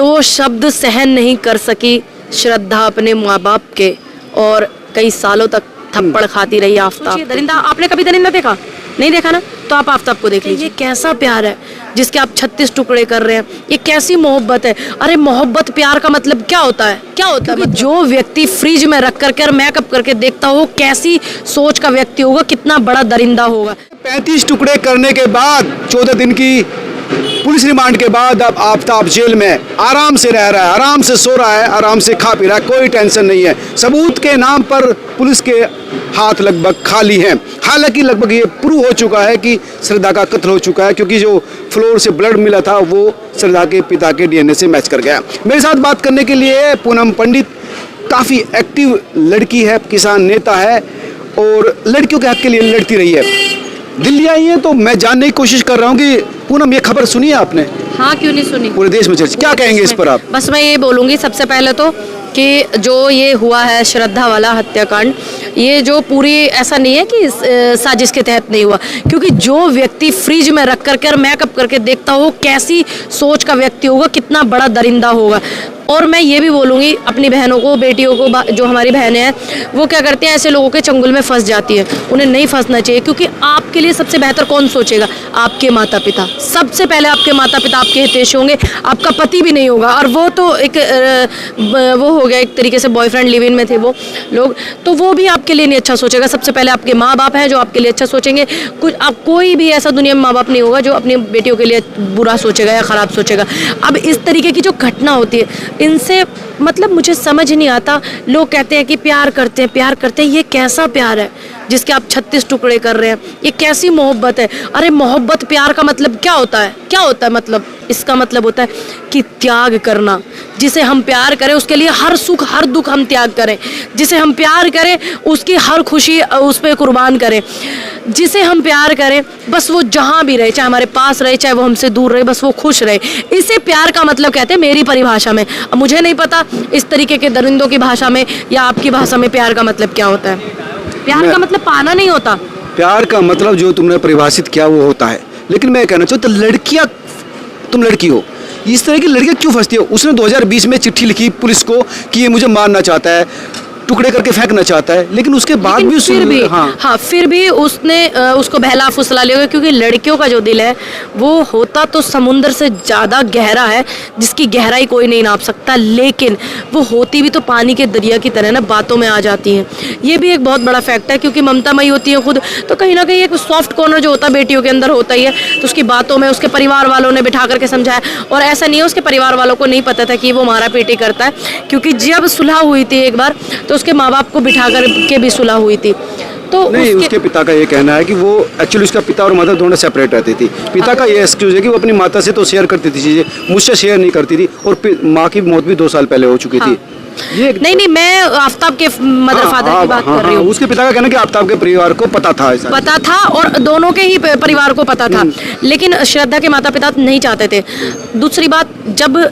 दो शब्द सहन नहीं कर सकी श्रद्धा अपने माँ बाप के, और कई सालों तक थप्पड़ खाती रही आफ्ताब। दरिंदा, आपने कभी दरिंदा देखा? नहीं देखा ना, तो आप आफ्ताब को देख लीजिए। ये कैसा प्यार है जिसके आप 36 टुकड़े कर रहे हैं, ये कैसी मोहब्बत है। अरे मोहब्बत प्यार का मतलब क्या होता है, क्या होता है? मतलब जो व्यक्ति फ्रिज में रख करके और मेकअप करके देखता हो, कैसी सोच का व्यक्ति होगा, कितना बड़ा दरिंदा होगा। 35 टुकड़े करने के बाद 14 दिन की पुलिस रिमांड के बाद अब आफ्ताब जेल में आराम से रह रहा है, आराम से सो रहा है, आराम से खा पी रहा है, कोई टेंशन नहीं है। सबूत के नाम पर पुलिस के हाथ लगभग खाली हैं। हालांकि लगभग ये प्रूव हो चुका है कि श्रद्धा का कत्ल हो चुका है, क्योंकि जो फ्लोर से ब्लड मिला था वो श्रद्धा के पिता के डीएनए से मैच कर गया। मेरे साथ बात करने के लिए पूनम पंडित काफ़ी एक्टिव लड़की है, किसान नेता है और लड़कियों के हक के लिए लड़ती रही है। दिल्ली आई है तो मैं जानने की कोशिश कर रहा हूँ कि पूनम, ये खबर सुनी है आपने? हाँ, क्यों नहीं सुनी। पूरे देश में चर्चा, क्या कहेंगे इस पर आप? बस मैं ये बोलूँगी सबसे पहले तो कि जो ये हुआ है श्रद्धा वाला हत्याकांड, ये जो पूरी ऐसा नहीं है कि साजिश के तहत नहीं हुआ, क्योंकि जो व्यक्ति फ्रिज में रख करके और मेकअप करके देखता हो, कैसी सोच का व्यक्ति होगा, कितना बड़ा दरिंदा होगा। और मैं ये भी बोलूँगी अपनी बहनों को, बेटियों को, जो हमारी बहनें हैं वो क्या करती हैं, ऐसे लोगों के चंगुल में फंस जाती हैं। उन्हें नहीं फंसना चाहिए, क्योंकि आपके लिए सबसे बेहतर कौन सोचेगा? आपके माता पिता। सबसे पहले आपके माता पिता आपके हितैषी होंगे, आपका पति भी नहीं होगा। और वो तो एक वो हो गया एक तरीके से, बॉयफ्रेंड लिव इन में थे वो लोग, तो वो भी आपके लिए नहीं अच्छा सोचेगा। सबसे पहले आपके माँ बाप हैं जो आपके लिए अच्छा सोचेंगे। कोई भी ऐसा दुनिया में माँ बाप नहीं होगा जो अपनी बेटियों के लिए बुरा सोचेगा या ख़राब सोचेगा। अब इस तरीके की जो घटना होती है, इनसे मतलब मुझे समझ नहीं आता। लोग कहते हैं कि प्यार करते हैं, प्यार करते हैं। ये कैसा प्यार है जिसके आप 36 टुकड़े कर रहे हैं? ये कैसी मोहब्बत है? अरे मोहब्बत प्यार का मतलब क्या होता है, क्या होता है? मतलब इसका मतलब होता है कि त्याग करना। जिसे हम प्यार करें उसके लिए हर सुख हर दुख हम त्याग करें। जिसे हम प्यार करें उसकी हर खुशी उस पर कुर्बान करें। जिसे हम प्यार करें बस वो जहाँ भी रहे, चाहे हमारे पास रहे चाहे वो हमसे दूर रहे, बस वो खुश रहे। इसे प्यार का मतलब कहते हैं मेरी परिभाषा में। अब मुझे नहीं पता इस तरीके के दरिंदों की भाषा में या आपकी भाषा में प्यार का मतलब क्या होता है। प्यार का मतलब पाना नहीं होता। प्यार का मतलब जो तुमने परिभाषित किया वो होता है। लेकिन मैं कहना चाहूँ, तो लड़कियाँ, तुम लड़की हो, इस तरह की लड़कियाँ क्यों फंसती हो? उसने 2020 में चिट्ठी लिखी पुलिस को कि ये मुझे मारना चाहता है, टुकड़े करके फेंकना चाहता है, लेकिन उसके बाद भी फिर भी उसने उसको बहला फुसला लिया, क्योंकि लड़कियों का जो दिल है वो होता तो समुंदर से ज़्यादा गहरा है, जिसकी गहराई कोई नहीं नाप सकता। लेकिन वो होती भी तो पानी के दरिया की तरह ना, बातों में आ जाती हैं। ये भी एक बहुत बड़ा फैक्ट है, क्योंकि ममतामयी होती है खुद, तो कहीं ना कहीं एक सॉफ्ट कॉर्नर जो होता है बेटियों के अंदर होता ही है। तो उसकी बातों में उसके परिवार वालों ने बिठा करके समझाया, और ऐसा नहीं है उसके परिवार वालों को नहीं पता था कि वो मारा पीटी करता है, क्योंकि जब सुलह हुई थी एक बार तो उसके माँ बाप को बिठा कर के भी सुलह हुई थी। तो नहीं, उसके पिता का ये कहना है कि वो एक्चुअली उसका पिता और मदर दोनों सेपरेट रहती थी। पिता का ये एक्सक्यूज है कि वो अपनी माता से तो शेयर करती थी चीज़ें, मुझसे शेयर नहीं करती थी, और माँ की मौत भी 2 साल पहले हो चुकी थी। ये नहीं, मैं आफ्ताब के मदर फादर की बात कर रही हूँ। उसके पिता का कहना है कि आफ्ताब के परिवार को पता था और दोनों के ही परिवार को पता था, लेकिन श्रद्धा के माता पिता नहीं चाहते थे। दूसरी बात, जब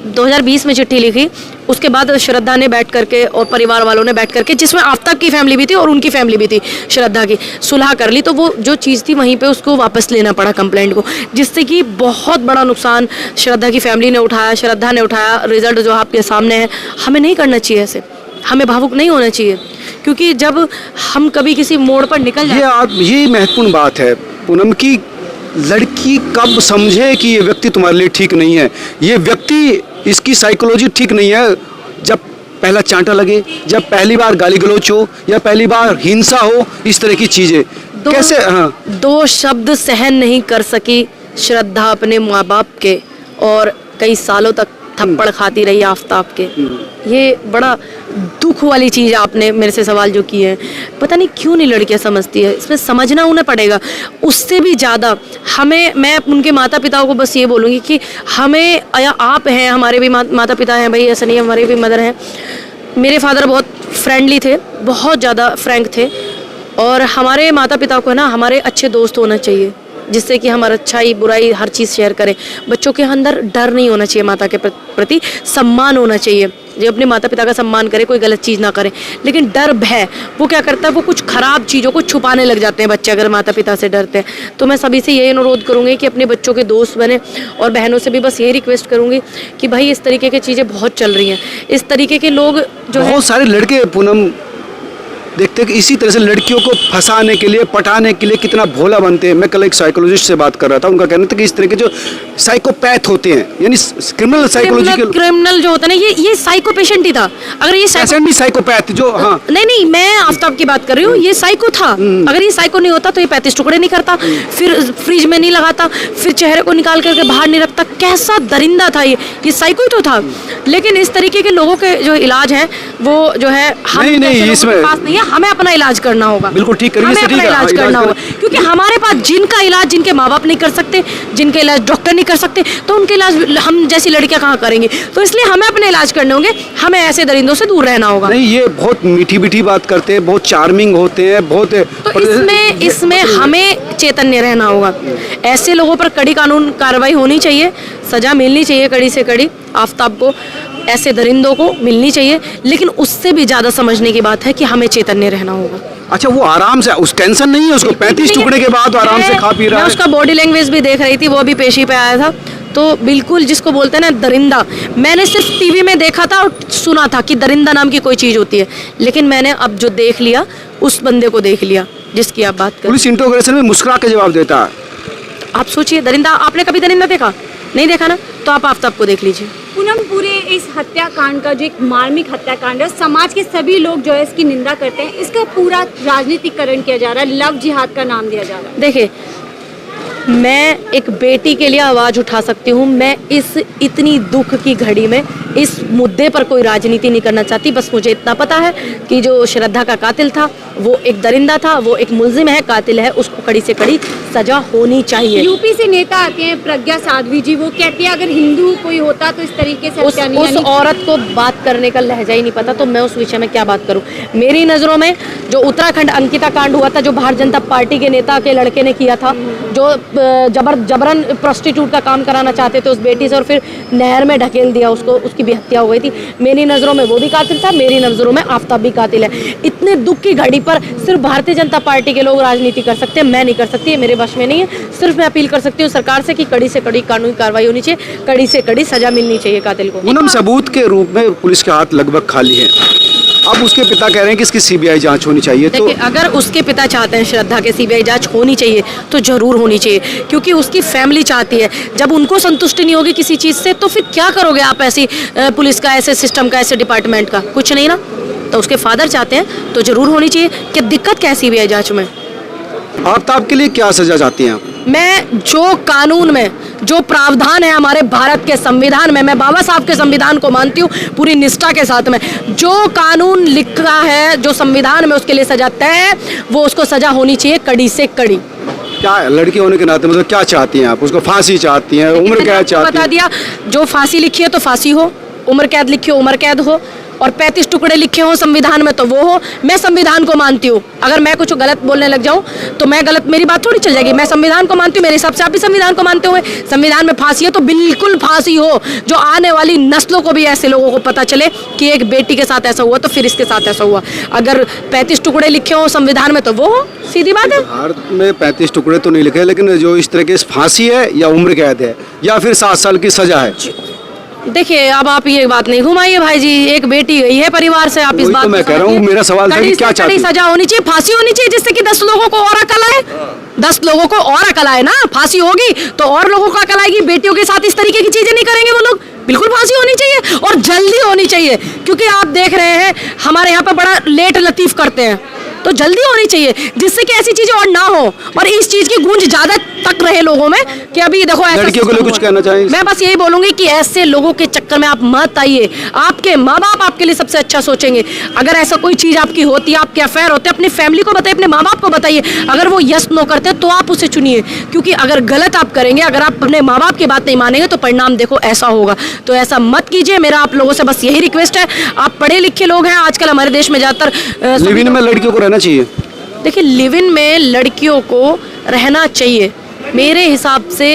2020 में चिट्ठी लिखी, उसके बाद श्रद्धा ने बैठ करके और परिवार वालों ने बैठ करके, जिसमें आफ्ताब की फैमिली भी थी और उनकी फैमिली भी थी, श्रद्धा की, सुलह कर ली। तो वो जो चीज़ थी वहीं पे उसको वापस लेना पड़ा कंप्लेंट को, जिससे कि बहुत बड़ा नुकसान श्रद्धा की फैमिली ने उठाया, श्रद्धा ने उठाया। रिजल्ट जो आपके सामने है। हमें नहीं करना चाहिए ऐसे, हमें भावुक नहीं होना चाहिए, क्योंकि जब हम कभी किसी मोड़ पर निकल जाए। ये महत्वपूर्ण बात है पूनम की, लड़की कब समझे कि ये व्यक्ति तुम्हारे लिए ठीक नहीं है, ये व्यक्ति, इसकी साइकोलॉजी ठीक नहीं है। जब पहला चांटा लगे, जब पहली बार गाली गलौच हो, या पहली बार हिंसा हो, इस तरह की चीजें कैसे? दो शब्द सहन नहीं कर सकी श्रद्धा अपने माँ बाप के, और कई सालों तक थप्पड़ खाती रही आफ्ताब के। ये बड़ा दुख वाली चीज़ आपने मेरे से सवाल जो किए हैं। पता नहीं क्यों नहीं लड़कियां समझती है, इसमें समझना उन्हें पड़ेगा। उससे भी ज़्यादा मैं उनके माता पिताओं को बस ये बोलूँगी कि हमें, या आप हैं, हमारे भी माता पिता हैं भाई, ऐसा नहीं है, हमारे भी मदर हैं। मेरे फादर बहुत फ्रेंडली थे, बहुत ज़्यादा फ्रैंक थे, और हमारे माता पिता को ना हमारे अच्छे दोस्त होना चाहिए। जिससे कि हम अच्छाई बुराई हर चीज़ शेयर करें। बच्चों के अंदर डर नहीं होना चाहिए, माता के प्रति सम्मान होना चाहिए, जो अपने माता पिता का सम्मान करे, कोई गलत चीज़ ना करे। लेकिन डर भय वो क्या करता है, वो कुछ खराब चीज़ों को छुपाने लग जाते हैं बच्चे, अगर माता पिता से डरते हैं। तो मैं सभी से यही अनुरोध करूँगी कि अपने बच्चों के दोस्त बने, और बहनों से भी बस यही रिक्वेस्ट करूँगी कि भाई इस तरीके की चीज़ें बहुत चल रही हैं, इस तरीके के लोग जो है बहुत सारे लड़के पूनम देखते हैं कि इसी तरह से लड़कियों को फंसाने के लिए, पटाने के लिए कितना भोला बनते हैं। मैं कल एक साइकोलॉजिस्ट से बात कर रहा था, उनका कहना था कि इस तरह के जो साइकोपैथ होते हैं, यानी क्रिमिनल साइकोलॉजिकल क्रिमिनल जो होता है ना, ये साइको पेशेंट ही था। अगर ये पेशेंट भी साइकोपैथ जो, हाँ नहीं, मैं आफ्ताब की बात कर रही हूँ, ये साइको था। अगर ये साइको नहीं होता तो ये 35 टुकड़े नहीं करता, फिर फ्रिज में नहीं लगाता, फिर चेहरे को निकाल करके बाहर नहीं रखता। कैसा दरिंदा था ये साइको ही तो था। लेकिन इस तरीके के लोगों के जो इलाज है वो जो है हम इसमें पास नहीं है, हमें अपना इलाज करना होगा। बिल्कुल ठीक करिए, हमें अपना इलाज करना होगा, क्योंकि हमारे पास जिनका इलाज जिनके माँ बाप नहीं कर सकते, जिनके इलाज डॉक्टर नहीं कर सकते, तो उनके इलाज हम जैसी लड़कियां कहाँ करेंगे। तो इसलिए हमें अपने इलाज करने होंगे, हमें ऐसे दरिंदों से दूर रहना होगा। नहीं, ये बहुत मीठी मीठी बात करते हैं, बहुत चार्मिंग होते हैं, बहुत तो इसमें हमें चैतन्य रहना होगा। ऐसे लोगों पर कड़ी कानून कार्रवाई होनी चाहिए, सजा मिलनी चाहिए कड़ी से कड़ी। आफ्ताब को, ऐसे दरिंदों को मिलनी चाहिए। लेकिन उससे भी ज़्यादा समझने की बात है कि हमें चैतन्य रहना होगा। अच्छा, वो आराम से, उस टेंशन नहीं है उसको, 35 टुकड़े के बाद आराम से खा पी रहा है। मैं उसका बॉडी लैंग्वेज भी देख रही थी, वो अभी पेशी पे आया था, तो बिल्कुल जिसको बोलते हैं ना दरिंदा, मैंने सिर्फ टीवी में देखा था और सुना था कि दरिंदा नाम की कोई चीज़ होती है, लेकिन मैंने अब जो देख लिया, उस बंदे को देख लिया जिसकी आप बात कर। पुलिस इंटरोगेशन में मुस्कुरा के जवाब देता है। आप सोचिए, दरिंदा, आपने कभी दरिंदा देखा? नहीं देखा ना, तो आप आफ्ताब को देख लीजिए। पूनम, पूरे इस हत्याकांड का जो एक मार्मिक हत्याकांड है, समाज के सभी लोग जो है इसकी निंदा करते हैं, इसका पूरा राजनीतिकरण किया जा रहा है, लव जिहाद का नाम दिया जा रहा है। देखिए, मैं एक बेटी के लिए आवाज़ उठा सकती हूँ। मैं इस इतनी दुख की घड़ी में इस मुद्दे पर कोई राजनीति नहीं करना चाहती। बस मुझे इतना पता है कि जो श्रद्धा का कातिल था वो एक दरिंदा था, वो एक मुल्जिम है, कातिल है, उसको कड़ी से कड़ी सजा होनी चाहिए। यूपी से नेता आते हैं प्रज्ञा साध्वी जी, वो कहती है अगर हिंदू कोई होता तो इस तरीके से उस औरत को बात करने का लहजा ही नहीं पता, तो मैं उस विषय में क्या बात करूं। मेरी नज़रों में जो उत्तराखंड अंकिता कांड हुआ था, जो भारतीय जनता पार्टी के नेता के लड़के ने किया था, जो जबरन प्रोस्टिट्यूट का काम कराना चाहते थे उस बेटी से और फिर नहर में ढकेल दिया उसको, उसकी भी हत्या हो गई थी। मेरी नज़रों में वो भी कातिल था, मेरी नज़रों में आफ्ताब भी कातिल है। इतने दुख की घड़ी पर सिर्फ भारतीय जनता पार्टी के लोग राजनीति कर सकते हैं, मैं नहीं कर सकती, ये मेरे वश में नहीं है। सिर्फ मैं अपील कर सकती हूँ सरकार से कि कड़ी से कड़ी कानूनी कार्रवाई होनी चाहिए, कड़ी से कड़ी सजा मिलनी चाहिए कातिल को। पूनम, सबूत के रूप में पुलिस के हाथ लगभग खाली है। अब उसके पिता कह रहे हैं कि इसकी सीबीआई जांच होनी चाहिए। तो अगर उसके पिता चाहते हैं श्रद्धा के सीबीआई जांच होनी चाहिए तो जरूर होनी चाहिए, क्योंकि उसकी फैमिली चाहती है। जब उनको संतुष्टि नहीं होगी किसी चीज़ से, तो फिर क्या करोगे आप ऐसी पुलिस का, ऐसे सिस्टम का, ऐसे डिपार्टमेंट का? कुछ नहीं ना। तो उसके फादर चाहते हैं तो जरूर होनी चाहिए। क्या दिक्कत क्या है सीबीआई जांच में? आफ्ताब के लिए क्या सजा चाहती हैं आप? मैं जो कानून में जो प्रावधान है हमारे भारत के संविधान में, मैं बाबा साहब के संविधान को मानती हूँ पूरी निष्ठा के साथ में। जो कानून लिखा है, जो संविधान में उसके लिए सजा तय है, वो उसको सजा होनी चाहिए कड़ी से कड़ी। क्या लड़की होने के नाते मतलब क्या चाहती हैं आप? उसको फांसी चाहती हैं, उम्र कैद चाहती हैं? बता दिया, जो फांसी लिखी है तो फांसी हो, उम्र कैद लिखी हो उम्र कैद हो, और 35 टुकड़े लिखे हो संविधान में तो वो हो। मैं संविधान को मानती हूँ। अगर मैं कुछ गलत बोलने लग जाऊँ तो मैं गलत, मेरी बात थोड़ी चल जाएगी। मैं संविधान को मानती हूँ, मेरे हिसाब से आप भी संविधान को मानते हुए संविधान में फांसी है तो बिल्कुल फांसी हो, जो आने वाली नस्लों को भी ऐसे लोगों को पता चले कि एक बेटी के साथ ऐसा हुआ तो फिर इसके साथ ऐसा हुआ। अगर 35 टुकड़े लिखे हो संविधान में तो वो हो, सीधी बात है। भारत में 35 टुकड़े तो नहीं लिखे, लेकिन जो इस तरह के फांसी है या उम्र कैद है या फिर 7 साल की सजा है। देखिए, अब आप ये बात नहीं घुमाइए भाई जी, एक बेटी गई है परिवार से, आप इस बात तो मैं कह रहा हूँ, मेरा सवाल था कि क्या चाहती हैं? सजा होनी चाहिए, फांसी होनी चाहिए, जिससे कि 10 लोगों को और अकल आए। 10 लोगों को और अकल आए ना, फांसी होगी तो और लोगों को अकल आएगी। बेटियों के साथ इस तरीके की चीजें नहीं करेंगे वो लोग। बिल्कुल फांसी होनी चाहिए और जल्दी होनी चाहिए, क्योंकि आप देख रहे हैं हमारे यहाँ पे बड़ा लेट लतीफ करते हैं, तो जल्दी होनी चाहिए जिससे कि ऐसी चीजें और ना हो और इस चीज की गूंज ज्यादा तक रहे लोगों में कि अभी देखो ऐसा। लड़कियों के लिए कुछ कहना चाहिए? मैं बस यही बोलूंगी कि ऐसे लोगों के चक्कर में आप मत आइए। आपके माँ बाप आपके लिए सबसे अच्छा सोचेंगे। अगर ऐसा कोई चीज आपकी होती है, आपके अफेयर होते हैं, अपनी फैमिली को बताइए, अपने माँ बाप को बताइए। अगर वो यस नो करते तो आप उसे चुनिए, क्योंकि अगर गलत आप करेंगे, अगर आप अपने माँ बाप की बात नहीं मानेंगे तो परिणाम देखो ऐसा होगा। तो ऐसा मत कीजिए। मेरा आप लोगों से बस यही रिक्वेस्ट है। आप पढ़े लिखे लोग हैं, आजकल हमारे देश में ज्यादातर लिव इन में लड़कियों को रहना चाहिए। देखिए, लिव इन में लड़कियों को रहना चाहिए, मेरे हिसाब से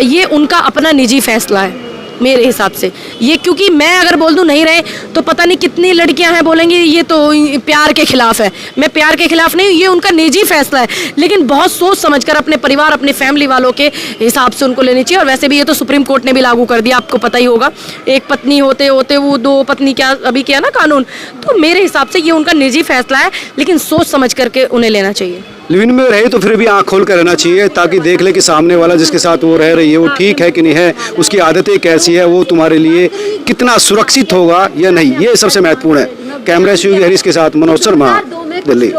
ये उनका अपना निजी फैसला है मेरे हिसाब से। ये क्योंकि मैं अगर बोल दूं नहीं रहे तो पता नहीं कितनी लड़कियां हैं बोलेंगी ये तो प्यार के खिलाफ है। मैं प्यार के खिलाफ नहीं हूं, ये उनका निजी फैसला है, लेकिन बहुत सोच समझकर अपने परिवार अपने फैमिली वालों के हिसाब से उनको लेनी चाहिए। और वैसे भी ये तो सुप्रीम कोर्ट ने भी लागू कर दिया, आपको पता ही होगा, एक पत्नी होते होते वो 2 पत्नी क्या अभी किया ना कानून। तो मेरे हिसाब से ये उनका निजी फैसला है, लेकिन सोच समझ करके उन्हें लेना चाहिए। लिविंग में रहे तो फिर भी आंख खोल कर रहना चाहिए, ताकि देख ले कि सामने वाला जिसके साथ वो रह रही है वो ठीक है कि नहीं है, उसकी आदतें कैसी है, वो तुम्हारे लिए कितना सुरक्षित होगा या नहीं, ये सबसे महत्वपूर्ण है। कैमरा से हरीश के साथ मनोज शर्मा, दिल्ली।